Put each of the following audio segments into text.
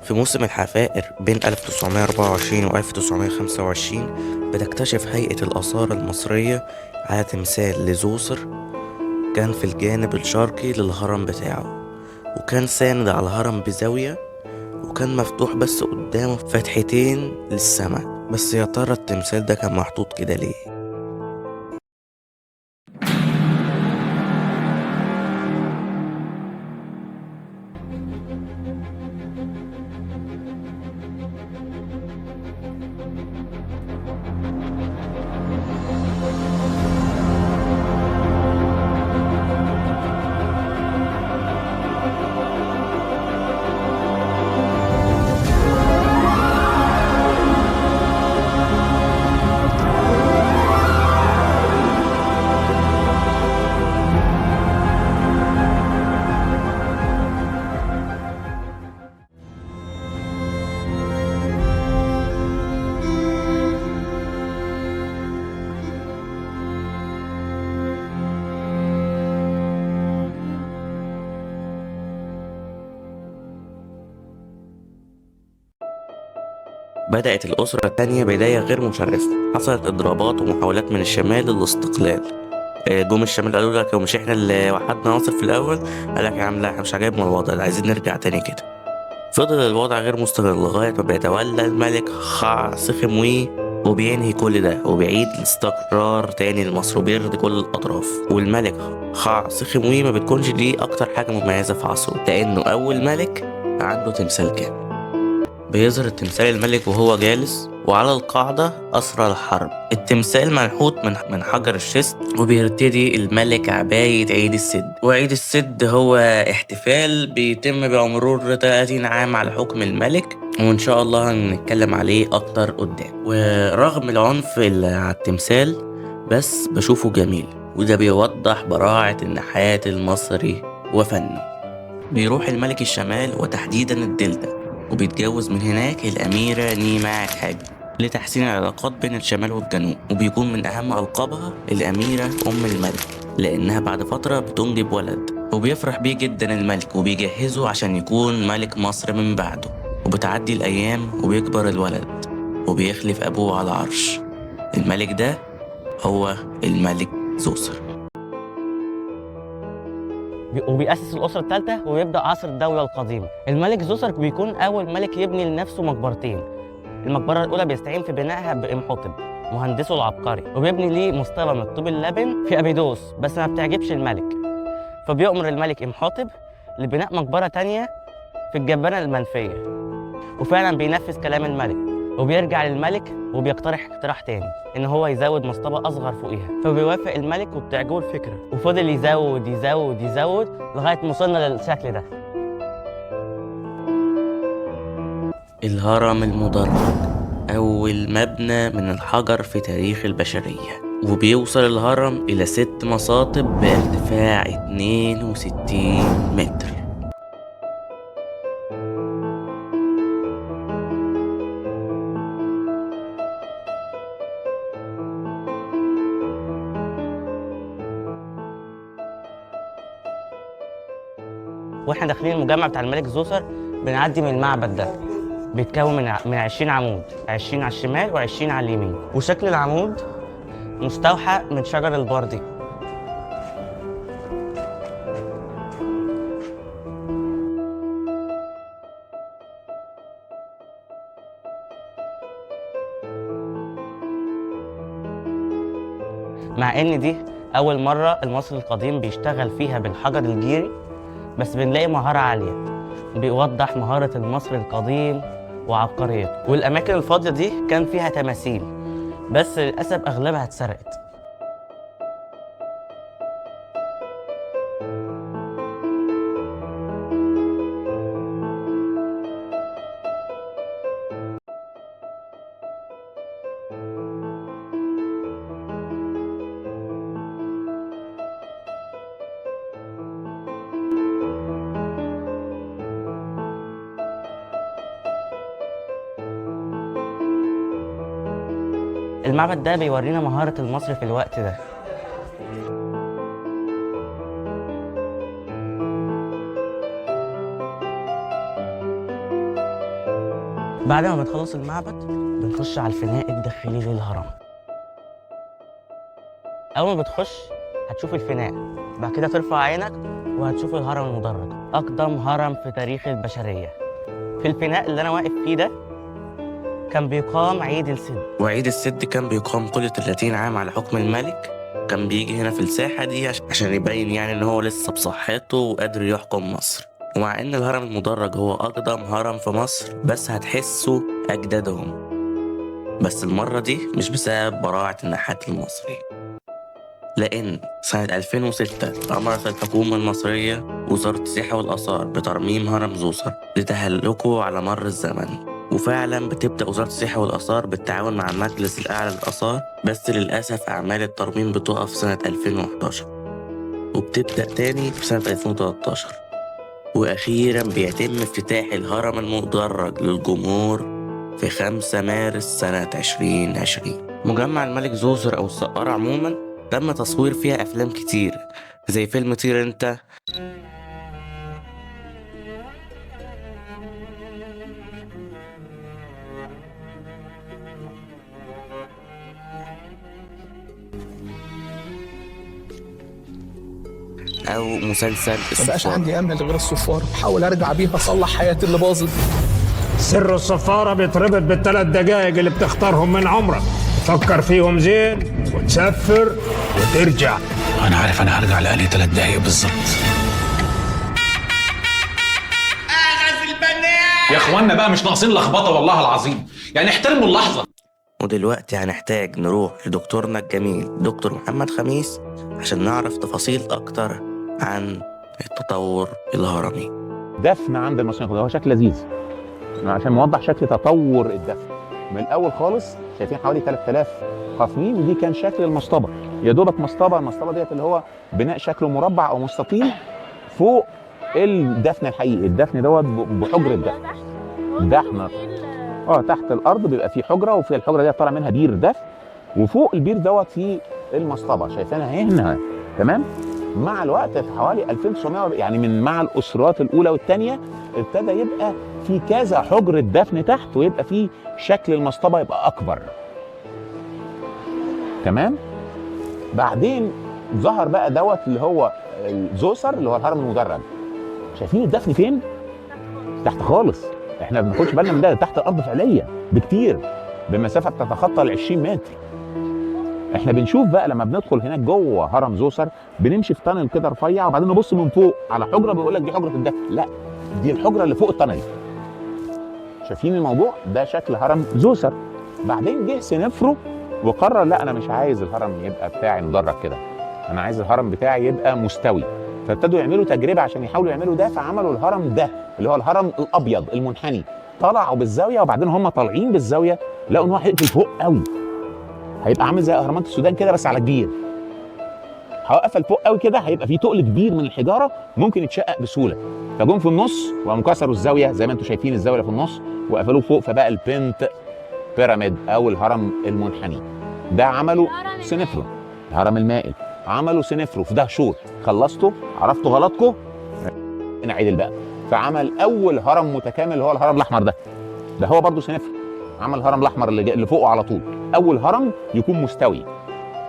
في موسم الحفائر بين 1924 و 1925 بتكتشف هيئة الآثار المصرية على تمثال لزوسر كان في الجانب الشرقي للهرم بتاعه، وكان ساند على الهرم بزاوية، وكان مفتوح بس قدامه فتحتين للسماء. بس يا ترى التمثال ده كان محطوط كده ليه؟ بدأت الأسرة التانية بداية غير مشرفة. حصلت إضرابات ومحاولات من الشمال للاستقلال. جم الشمال قالوا لك مش احنا اللي وحدنا مصر في الأول؟ قال لك يا عم لا، احنا مش عاجبنا الوضع ده، عايزين نرجع تاني كده. فضل الوضع غير مستقر لغاية ما بيتولى الملك خا سخموي، وبينهي كل ده وبيعيد الاستقرار تاني لمصر وبيرضي كل الأطراف. والملك خا سخموي ما بتكونش دي أكتر حاجة مميزة في عصره، لأنه أول ملك عنده تمثال كامل. بيظهر التمثال الملك وهو جالس وعلى القاعدة أسرى الحرب. التمثال منحوت من حجر الشيست، وبيرتدي الملك عباية عيد السد. وعيد السد هو احتفال بيتم بمرور 30 عام على حكم الملك، وإن شاء الله هنتكلم عليه أكتر قدام. ورغم العنف اللي على التمثال، بس بشوفه جميل، وده بيوضح براعة النحات المصري وفنه. بيروح الملك الشمال وتحديدا الدلتا، وبيتجوز من هناك الأميرة نيمة حاج لتحسين العلاقات بين الشمال والجنوب. وبيكون من أهم ألقابها الأميرة أم الملك، لأنها بعد فترة بتنجب ولد، وبيفرح بيه جدا الملك وبيجهزه عشان يكون ملك مصر من بعده. وبتعدي الأيام وبيكبر الولد وبيخلف أبوه على العرش. الملك ده هو الملك زوسر. وبيأسس الأسرة الثالثة ويبدأ عصر الدولة القديمة. الملك زوسر بيكون أول ملك يبني لنفسه مقبرتين. المقبرة الأولى بيستعين في بنائها بإمحوتب مهندسه العبقري، وبيبني ليه مصطبة من طوب اللبن في أبيدوس، بس ما بتعجبش الملك، فبيؤمر الملك إمحوتب لبناء مقبرة تانية في الجبانة المنفية، وفعلا بينفذ كلام الملك، وبيرجع للملك وبيقترح اقتراح تاني ان هو يزود مصطبة اصغر فوقيها، فبيوافق الملك وبتعجبه الفكرة، وفضل يزود يزود يزود لغاية ما وصلنا للشكل ده. الهرم المدرج أول مبنى من الحجر في تاريخ البشرية، وبيوصل الهرم إلى 6 مساطب بارتفاع 62 متر. واحنا داخلين المجمع بتاع الملك زوسر بنعدي من المعبد ده، بيتكون من 20 عمود، 20 على الشمال و20 على اليمين، وشكل العمود مستوحى من شجر البردي. مع ان دي اول مرة المصري القديم بيشتغل فيها بالحجر الجيري، بس بنلاقي مهارة عالية بيوضح مهارة المصري القديم وعبقريته. والأماكن الفاضية دي كان فيها تماثيل، بس للأسف أغلبها اتسرقت. المعبد ده بيورينا مهارة المصري في الوقت ده. بعد ما بنخلص المعبد بنخش على الفناء الداخلي للهرم. اول ما بتخش هتشوف الفناء، بعد كده ترفع عينك وهتشوف الهرم المدرج، اقدم هرم في تاريخ البشريه. في الفناء اللي انا واقف فيه ده كان بيقام عيد السد، وعيد السد كان بيقام كل 30 عام على حكم الملك. كان بيجي هنا في الساحة دي عشان يبين يعني إن هو لسه بصحته وقادر يحكم مصر. ومع إن الهرم المدرج هو أقدم هرم في مصر، بس هتحسوا أجدادهم. بس المرة دي مش بسبب براعة النحات المصري، لأن سنة 2006 أمرت الحكومة المصرية وزارة السياحة والآثار بترميم هرم زوسر لتهلكه على مر الزمن. وفعلا بتبدأ وزارة السياحة والآثار بالتعاون مع المجلس الأعلى للآثار، بس للأسف أعمال الترميم بتقف سنة 2011 وبتبدأ تاني في سنة 2013. وأخيرا بيتم افتتاح الهرم المدرج للجمهور في 5 مارس سنة 2020. مجمع الملك زوسر أو السقارة عموما تم تصوير فيها أفلام كتير زي فيلم طير انت، أو مسلسل مبقاش الصفارة. عندي امل غير الصفاره، بحاول ارجع بيها اصلح حياتي اللي باظت. سر الصفارة بيتربط بالثلاث دقايق اللي بتختارهم من عمرك، تفكر فيهم زين وتسفر وترجع. أنا عارف أنا هرجع لأني 3 دقايق بالظبط. يا إخوانا بقى مش ناقصين لخبطة والله العظيم، يعني احترموا اللحظة. ودلوقتي هنحتاج نروح لدكتورنا الجميل دكتور محمد خميس عشان نعرف تفاصيل أكتر عن التطور الهرمي. دفن عند المصريين هو شكل لذيذ عشان نوضح شكل تطور الدفن. من الاول خالص شايفين حوالي 3000 خصمين، ودي كان شكل المصطبه، يا دوبك مصطبه. المصطبه ديت اللي هو بناء شكله مربع او مستطيل فوق الدفن الحقيقي. الدفن دوت بحجره دفن. ده احنا تحت الارض بيبقى فيه حجره، وفي الحجره ديت طالع منها بير دفن، وفوق البير دوت فيه المصطبه شايفينها هنا. تمام. مع الوقت في حوالي 2900 يعني من مع الاسرات الاولى والثانيه ابتدى يبقى في كذا حجره دفن تحت، ويبقى في شكل المصطبه يبقى اكبر. تمام. بعدين ظهر بقى دوت اللي هو زوسر اللي هو الهرم المدرج. شايفين الدفن فين؟ تحت خالص. احنا ما بناخدش بالنا من ده، تحت الارض فعليا بكتير، بمسافه بتتخطى ال 20 متر. احنا بنشوف بقى لما بندخل هناك جوه هرم زوسر بنمشي في تانل كده رفيع، وبعدين نبص من فوق على حجره بيقول لك دي حجره الدفن، لا دي الحجره اللي فوق التانل. شايفين الموضوع ده شكل هرم زوسر. بعدين جه سنفرو وقرر لا انا مش عايز الهرم يبقى بتاعي مدرج كده، انا عايز الهرم بتاعي يبقى مستوي. فابتدوا يعملوا تجربه عشان يحاولوا يعملوا ده، فعملوا الهرم ده اللي هو الهرم الابيض المنحني. طلعوا بالزاويه، وبعدين هم طالعين بالزاويه لقوا ان هو هيقفل فوق قوي، هيبقى عامل زي اهرامات السودان كده بس على كبير. هيقفل فوق قوي كده، هيبقى في تقل كبير من الحجاره ممكن يتشقق بسهوله. فجم في النص وقاموا كسروا الزاويه زي ما انتم شايفين الزاويه في النص، وقفلوه فوق، فبقى البنت بيراميد او الهرم المنحني. ده عملوا سنفرو. الهرم المائل عملوا سنفرو في دهشور. خلصتوا عرفتوا غلطكم نعيد بقى. فعمل اول هرم متكامل اللي هو الهرم الاحمر ده هو برضه سنفرو. عمل الهرم الاحمر اللي فوقه على طول، اول هرم يكون مستوي.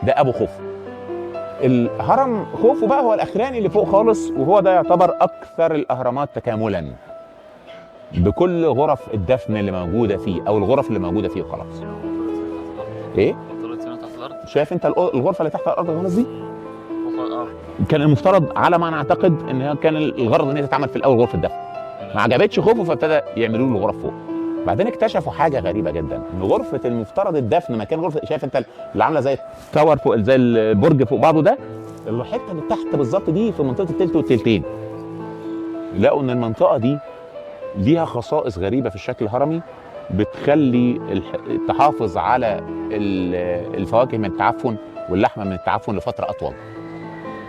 ده ابو خوفو. الهرم خوفو بقى هو الاخراني اللي فوق خالص، وهو ده يعتبر اكثر الاهرامات تكاملا بكل غرف الدفن اللي موجوده فيه، او الغرف اللي موجوده فيه خلاص. ايه؟ شايف انت الغرفه اللي تحت الارض خالص دي؟ كان المفترض على ما نعتقد ان كان الغرض ان هي تتعمل في الاول غرفه دفن. ما عجبتش خوفو فابتدى يعملوا له غرف فوق. بعدين اكتشفوا حاجه غريبه جدا، ان غرفه المفترض الدفن مكان غرفه، شايف انت اللي عامله زي التاور فوق، زي البرج فوق بعضه ده، الحته اللي تحت بالظبط دي في منطقه التلت والتلتين. لقوا ان المنطقه دي ليها خصائص غريبه في الشكل الهرمي بتخلي تحافظ على الفواكه من التعفن واللحمه من التعفن لفتره اطول.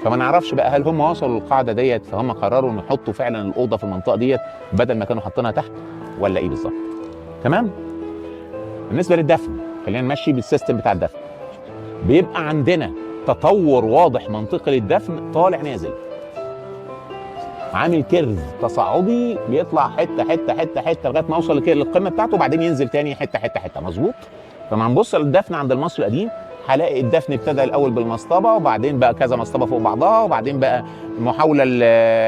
فما نعرفش بقى هل هم وصلوا للقاعده ديت فهم قرروا ان يحطوا فعلا الاوضه في المنطقه ديت بدل ما كانوا حاطينها تحت، ولا ايه بالظبط. تمام. بالنسبه للدفن خلينا نمشي بالسيستم بتاع الدفن. بيبقى عندنا تطور واضح منطقي للدفن طالع نازل. عامل كيرف تصاعدي بيطلع حته حته حته حته لغايه ما اوصل للقمه بتاعته وبعدين ينزل تاني حته حته حته. مظبوط. فلما نبص للدفن عند المصري القديم هلاقي الدفن ابتدى الاول بالمصطبه وبعدين بقى كذا مصطبه فوق بعضها وبعدين بقى محاوله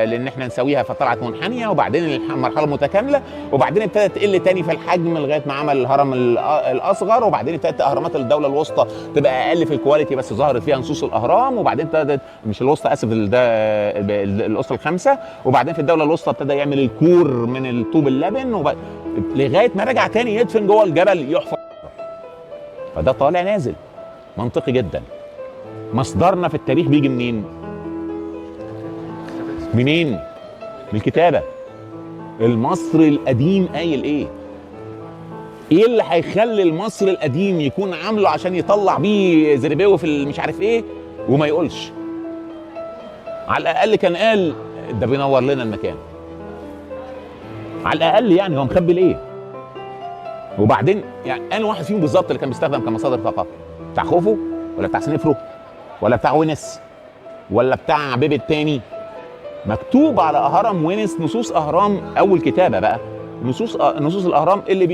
لان احنا نسويها فطلعت منحنيه وبعدين المرحله المتكامله وبعدين ابتدت تقل تاني في الحجم لغايه ما عمل الهرم الاصغر وبعدين ابتدت اهرامات الدوله الوسطى تبقى اقل في الكواليتي بس ظهرت فيها نصوص الاهرام وبعدين ابتدت مش الوسطى اسف الاسره الخامسه وبعدين في الدوله الوسطى ابتدى يعمل الكور من الطوب اللبن لغايه ما رجع تاني يدفن جوه الجبل يحفر. فده طالع نازل منطقي جدا. مصدرنا في التاريخ بيجي منين؟ من الكتابة. المصري القديم قايل ايه؟ ايه اللي هيخلي المصري القديم يكون عامله عشان يطلع بيه زرباوي في مش عارف ايه وما يقولش؟ على الاقل كان قال ده بينور لنا المكان. على الاقل يعني هو مخبي ليه؟ وبعدين يعني انا واحد فيهم بالظبط اللي كان بيستخدم كمصادر ثقافه؟ بتاع خوفو ولا بتاع سنفرو ولا بتاع ونس ولا بتاع بيبي التاني؟ مكتوب على هرم ونس نصوص اهرام اول كتابه بقى نصوص الاهرام اللي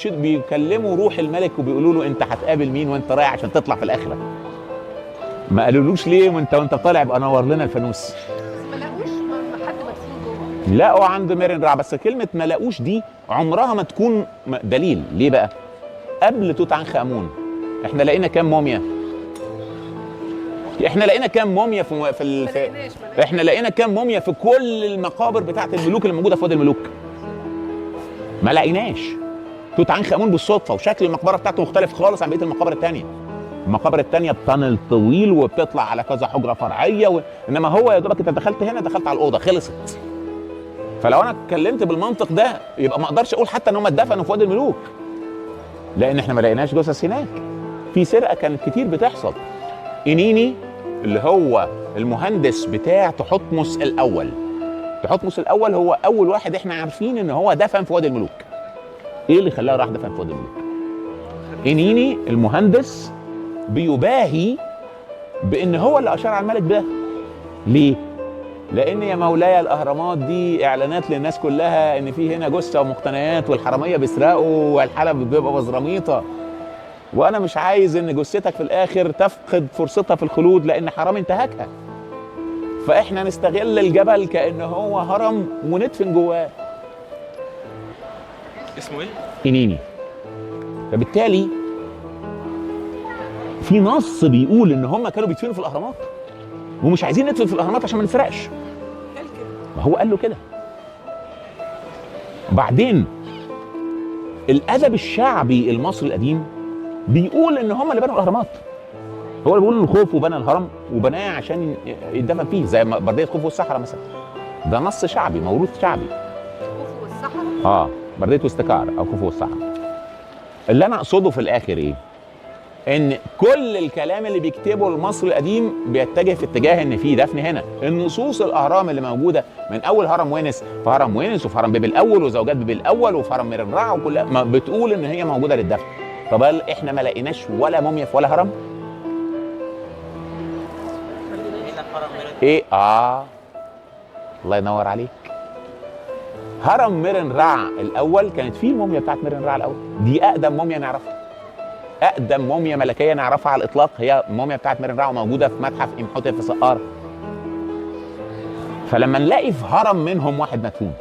بيكلموا روح الملك وبيقولوا له انت هتقابل مين وانت رايح عشان تطلع في الاخره. ما قالولوش ليه وانت طالع بقى نور لنا الفانوس. ما لقوش حد مدفون جوه. لقوا عند ميرن رع بس كلمه ما لقوش دي عمرها ما تكون دليل. ليه بقى؟ قبل توت عنخ امون احنا لقينا كام موميا؟ احنا لقينا كام موميا احنا لقينا كام موميا في كل المقابر بتاعت الملوك اللي موجوده في وادي الملوك؟ ما لقيناش. توت عنخ امون بالصدفه وشكل المقبره بتاعته مختلف خالص عن بقيه المقابر الثانيه. المقابر الثانيه بطنل طويل وبتطلع على كذا حجره فرعيه انما هو يا دوبك انت دخلت هنا دخلت على الاوضه خلصت. فلو انا اتكلمت بالمنطق ده يبقى ما اقدرش اقول حتى ان هم اتدفنوا في وادي الملوك لان احنا ما لقيناش جثث هناك. في سرقه كانت كتير بتحصل. إنيني اللي هو المهندس بتاع تحتمس الاول. تحتمس الاول هو اول واحد احنا عارفين ان هو دفن في وادي الملوك. ايه اللي خلاه راح دفن في وادي الملوك؟ إنيني المهندس بيباهي بان هو اللي اشار على الملك ده. ليه؟ لان يا مولاي الاهرامات دي اعلانات للناس كلها ان في هنا جثه ومقتنيات والحراميه بيسرقوا والحلب بيبقى بزراميطه وانا مش عايز ان جثتك في الاخر تفقد فرصتها في الخلود لان حرام انتهكها. فاحنا نستغل الجبل كانه هو هرم وندفن جواه. اسمه ايه؟ إنيني. فبالتالي في نص بيقول ان هم كانوا بيدفنوا في الاهرامات ومش عايزين ندفن في الاهرامات عشان ما نسرقش. قال كده. ما هو قال له كده. بعدين الادب الشعبي المصري القديم بيقول ان هم اللي بنوا الاهرامات. هو اللي بيقول ان خوفو بنى الهرم وبناه عشان يدفن فيه زي برديه خوفو والصحراء مثلا. ده نص شعبي موروث شعبي. خوفو والصحراء؟ برديه واستكار او خوفو والصحراء. اللي انا اقصده في الاخر ايه؟ ان كل الكلام اللي بيكتبه المصري القديم بيتجه في اتجاه ان في دفن هنا. النصوص الاهرام اللي موجوده من اول هرم ونس في هرم ونس وفي هرم بيبي الاول وزوجات بيبي الاول وفي هرم ميرن رع وكلها بتقول ان هي موجوده للدفن. طب هل احنا ما لقيناش ولا موميا في ولا هرم؟ ايه الله ينور عليك. هرم ميرن رع الاول كانت فيه الموميا بتاعت ميرن رع الاول. دي اقدم موميا نعرفها. اقدم موميا ملكيه نعرفها على الاطلاق هي الموميا بتاعت ميرن رع موجوده في متحف امحوتep في سقاره. فلما نلاقي في هرم منهم واحد مدفون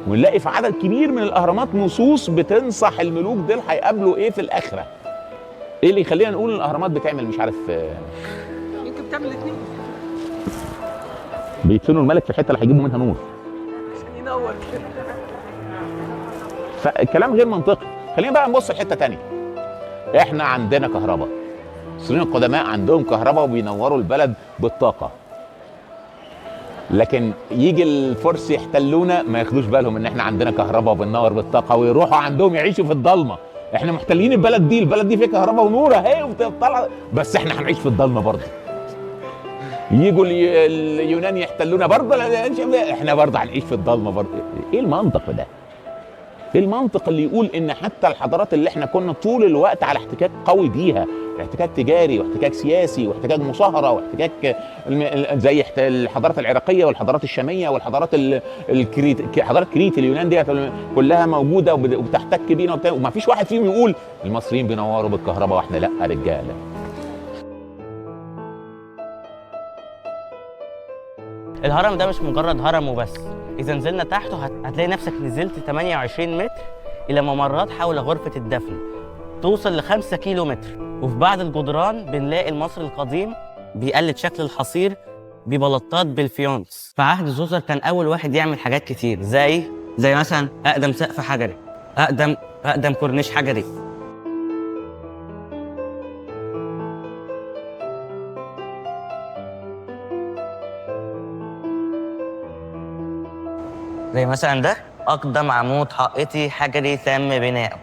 ونلاقي في عدد كبير من الاهرامات نصوص بتنصح الملوك دول هيقابلوا ايه في الاخره. ايه اللي يخلينا نقول ان الاهرامات بتعمل مش عارف يمكن بتعمل الاثنين. بيدفنوا الملك في الحته اللي هيجيبوا منها نور عشان ينور كده. فالكلام غير منطقي. خلينا بقى نبص لحته ثانيه. احنا عندنا كهرباء. المصريين القدماء عندهم كهرباء وبينوروا البلد بالطاقه. لكن يجي الفرس يحتلونا ما ياخدوش بالهم ان احنا عندنا كهرباء وبننور بالطاقه ويروحوا عندهم يعيشوا في الضلمه. احنا محتلين البلد دي فيها كهرباء ونور اهي وبتطلع بس احنا هنعيش في الضلمه برضه. يجوا اليونان يحتلونا برضه احنا برضه هنعيش في الضلمه برضه. ايه المنطق ده؟ ايه المنطق اللي يقول ان حتى الحضارات اللي احنا كنا طول الوقت على احتكاك قوي بيها احتكاك تجاري واحتكاك سياسي واحتكاك مصاهره واحتكاك زي الحضارات العراقيه والحضارات الشاميه والحضارات حضاره كريت اليونان ديت كلها موجوده وبتحتك بينا وما فيش واحد فيهم يقول المصريين بينوروا بالكهرباء واحنا لا رجاله. الهرم ده مش مجرد هرم وبس، اذا نزلنا تحته هتلاقي نفسك نزلت 28 متر الى ممرات حول غرفه الدفن توصل ل5 كيلو متر. وفي بعض الجدران بنلاقي المصري القديم بيقلد شكل الحصير ببلاطات بالفيونس. في عهد زوسر كان اول واحد يعمل حاجات كتير زي مثلا اقدم سقف حجري، اقدم كورنيش حجري. زي مثلا ده اقدم عمود حائطي حجري تم بناؤه،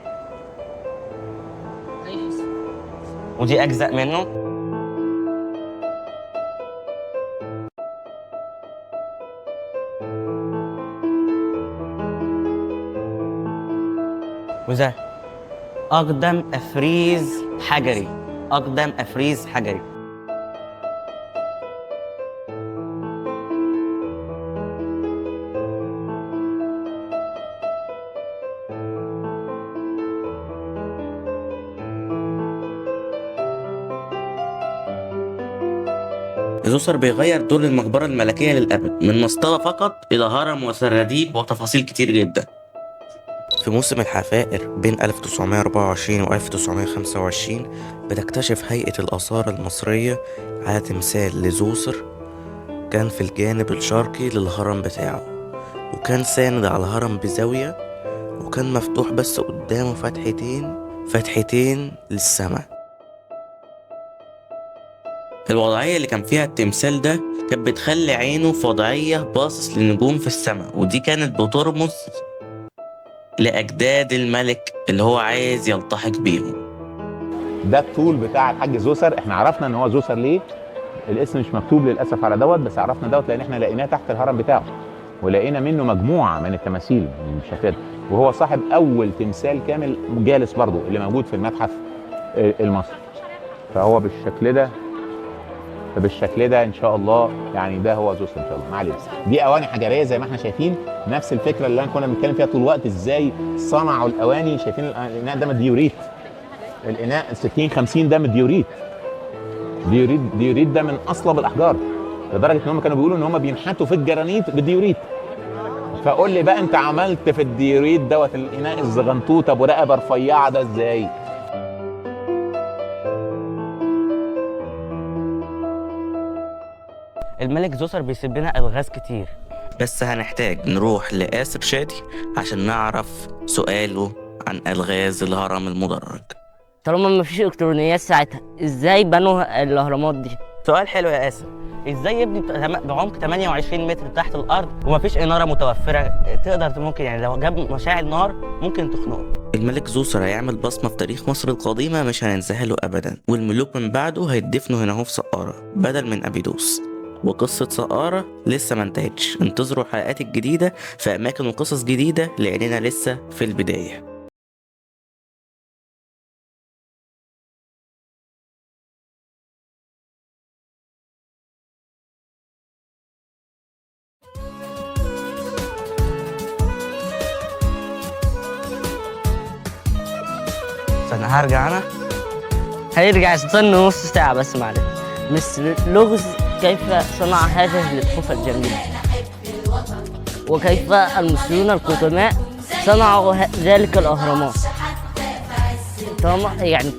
ودي اجزاء منه. وده اقدم افريز حجري، اقدم افريز حجري. زوسر بيغير دور المقبرة الملكية للأبد، من مسطرة فقط إلى هرم وسراديب وتفاصيل كتير جدا. في موسم الحفائر بين 1924 و 1925 بتكتشف هيئة الآثار المصرية على تمثال لزوسر كان في الجانب الشرقي للهرم بتاعه، وكان ساند على الهرم بزاوية، وكان مفتوح بس قدامه فتحتين للسماء. الوضعية اللي كان فيها التمثال ده كانت بتخلي عينه في وضعية باصص للنجوم في السماء، ودي كانت بترمز لأجداد الملك اللي هو عايز يلتحق بيهم. ده الطول بتاع الحاج زوسر. احنا عرفنا ان هو زوسر ليه؟ الاسم مش مكتوب للاسف على دوت، بس عرفنا دوت لان احنا لقيناه تحت الهرم بتاعه، ولقينا منه مجموعه من التماثيل بالشكل، وهو صاحب اول تمثال كامل جالس برضه اللي موجود في المتحف المصري. فهو بالشكل ده ان شاء الله، يعني ده هو زوسر ان شاء الله. معلش دي اواني حجريه زي ما احنا شايفين، نفس الفكره اللي كنا بنتكلم فيها طول الوقت، ازاي صنعوا الاواني. شايفين الاناء ده من الديوريت، الاناء 60-50 ده من الديوريت. ديوريت ده من اصلب الاحجار، لدرجه ان هم كانوا بيقولوا ان هم بينحتوا في الجرانيت بالديوريت. فقول لي بقى انت عملت في الديوريت دوت الاناء الزغنطوط ابو رقبه رفيعه ده ازاي؟ الملك زوسر بيسيب لنا الغاز كتير، بس هنحتاج نروح لآسر شادي عشان نعرف سؤاله عن ألغاز الهرم المدرج. طالما مفيش الكترونيات ساعتها ازاي بنوا الاهرامات دي؟ سؤال حلو يا آسر. ازاي يبني بعمق 28 متر تحت الارض ومفيش اناره متوفره تقدر ممكن يعني لو جاب مشاعل نار ممكن تخنقه؟ الملك زوسر هيعمل بصمة في تاريخ مصر القديمة مش هننساها له أبدا، والملوك من بعده هيدفنوا هنا اهو في سقارة بدل من أبيدوس. وقصة سقارة لسه ما انتهتش، انتظروا الحلقات الجديدة في أماكن وقصص جديدة لأننا لسه في البداية. استنى هرجع أنا. هيرجع استنى نص ساعة بس معلش. مستر لغز كيف صنع هذه الحفر الجميلة، وكيف المصريون القدماء صنعوا ذلك الأهرامات. طالما يعني